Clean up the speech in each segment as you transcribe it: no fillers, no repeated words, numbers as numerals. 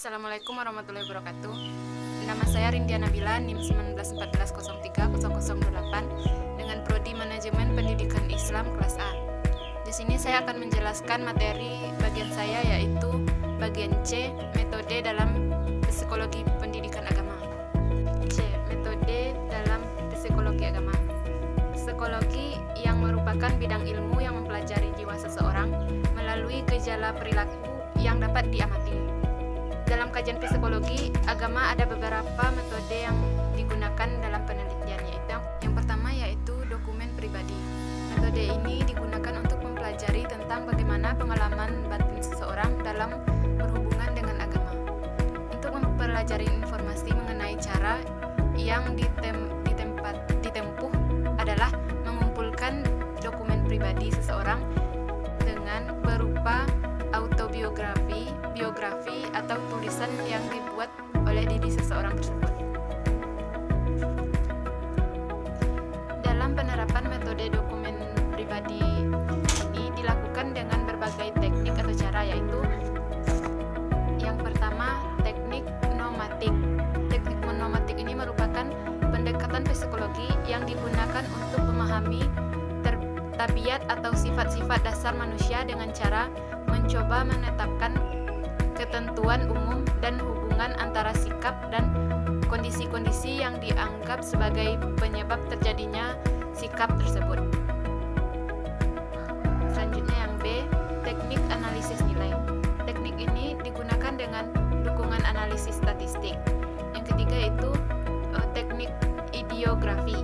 Assalamualaikum warahmatullahi wabarakatuh. Nama saya Rindia Nabila, NIM 1914030008 dengan Prodi Manajemen Pendidikan Islam kelas A. Di sini saya akan menjelaskan materi bagian saya, yaitu bagian C, metode dalam psikologi pendidikan agama. C, metode dalam psikologi agama. Psikologi yang merupakan bidang ilmu yang mempelajari jiwa seseorang melalui gejala perilaku yang dapat diamati. Dalam kajian psikologi agama ada beberapa metode yang digunakan dalam penelitian, yaitu yang pertama yaitu dokumen pribadi. Metode ini digunakan untuk mempelajari tentang bagaimana pengalaman batin seseorang dalam berhubungan dengan agama. Untuk mempelajari informasi mengenai cara yang ditempuh adalah mengumpulkan dokumen pribadi seseorang dengan berupa autobiografi, biografi, atau tulisan yang dibuat oleh diri seseorang tersebut. Dalam penerapan metode dokumen pribadi ini dilakukan dengan berbagai teknik atau cara, yaitu yang pertama, teknik nomatik. Teknik nomatik ini merupakan pendekatan psikologi yang digunakan untuk memahami tabiat atau sifat-sifat dasar manusia dengan cara mencoba menetapkan ketentuan umum dan hubungan antara sikap dan kondisi-kondisi yang dianggap sebagai penyebab terjadinya sikap tersebut. Selanjutnya yang B, teknik analisis nilai. Teknik ini digunakan dengan dukungan analisis statistik. Yang ketiga itu teknik ideografi.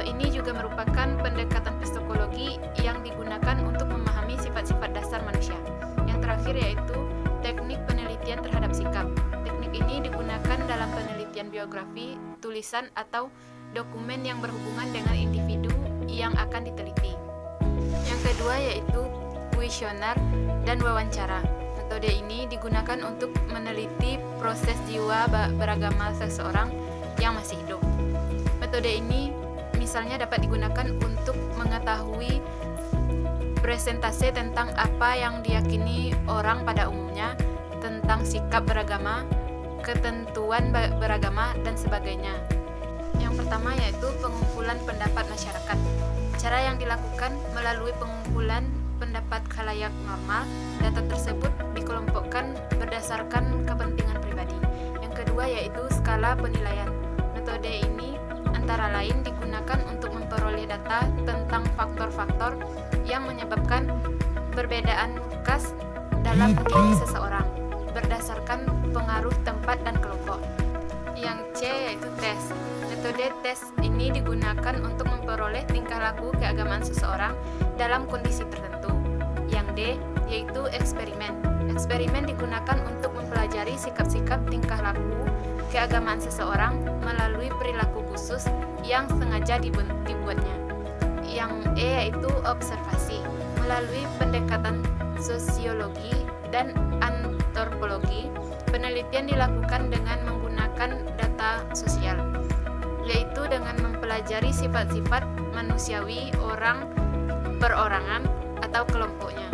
Ini juga merupakan pendekatan psikologi yang digunakan untuk memahami sifat-sifat dasar manusia. Yang terakhir yaitu teknik penelitian terhadap sikap. Teknik ini digunakan dalam penelitian biografi, tulisan, atau dokumen yang berhubungan dengan individu yang akan diteliti. Yang kedua yaitu kuesioner dan wawancara. Metode ini digunakan untuk meneliti proses jiwa beragama seseorang yang masih hidup. Metode ini misalnya dapat digunakan untuk mengetahui presentase tentang apa yang diyakini orang pada umumnya tentang sikap beragama, ketentuan beragama, dan sebagainya. Yang pertama yaitu pengumpulan pendapat masyarakat. Cara yang dilakukan melalui pengumpulan pendapat khalayak normal. Data tersebut dikelompokkan berdasarkan kepentingan pribadi. Yang kedua yaitu skala penilaian. Metode ini antara lain digunakan untuk memperoleh data tentang faktor-faktor yang menyebabkan perbedaan khas dalam diri seseorang berdasarkan pengaruh tempat dan kelompok. Yang C yaitu tes. Metode tes ini digunakan untuk memperoleh tingkah laku keagamaan seseorang dalam kondisi tertentu. Yang D yaitu eksperimen. Eksperimen digunakan untuk mempelajari sikap-sikap tingkah laku keagamaan seseorang melalui perilaku khusus yang sengaja dibuatnya. Yang E yaitu observasi. Melalui pendekatan sosiologi dan antropologi, penelitian dilakukan dengan menggunakan data sosial, yaitu dengan mempelajari sifat-sifat manusiawi orang perorangan atau kelompoknya.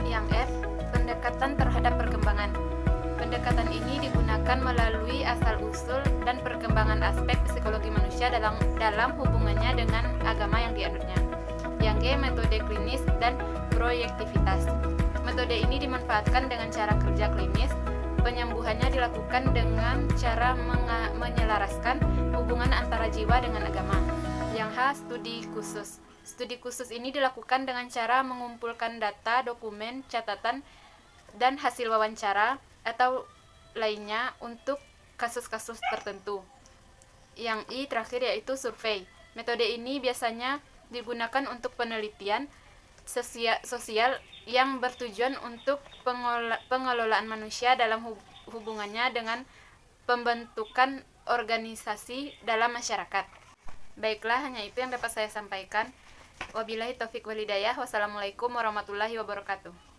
Yang F, pendekatan terhadap perkembangan. Pendekatan ini digunakan melalui asal-usul dan perkembangan aspek psikologi manusia dalam hubungannya dengan agama yang dianutnya. Yang G, metode klinis dan proyektivitas. Metode ini dimanfaatkan dengan cara kerja klinis. Penyembuhannya dilakukan dengan cara menyelaraskan hubungan antara jiwa dengan agama. Yang H, studi khusus. Studi khusus ini dilakukan dengan cara mengumpulkan data, dokumen, catatan, dan hasil wawancara atau lainnya untuk kasus-kasus tertentu. Yang I terakhir yaitu survei. Metode ini biasanya digunakan untuk penelitian sosial yang bertujuan untuk pengelolaan manusia dalam hubungannya dengan pembentukan organisasi dalam masyarakat. Baiklah, hanya itu yang dapat saya sampaikan. Wabillahi taufik wal hidayah. Wassalamualaikum warahmatullahi wabarakatuh.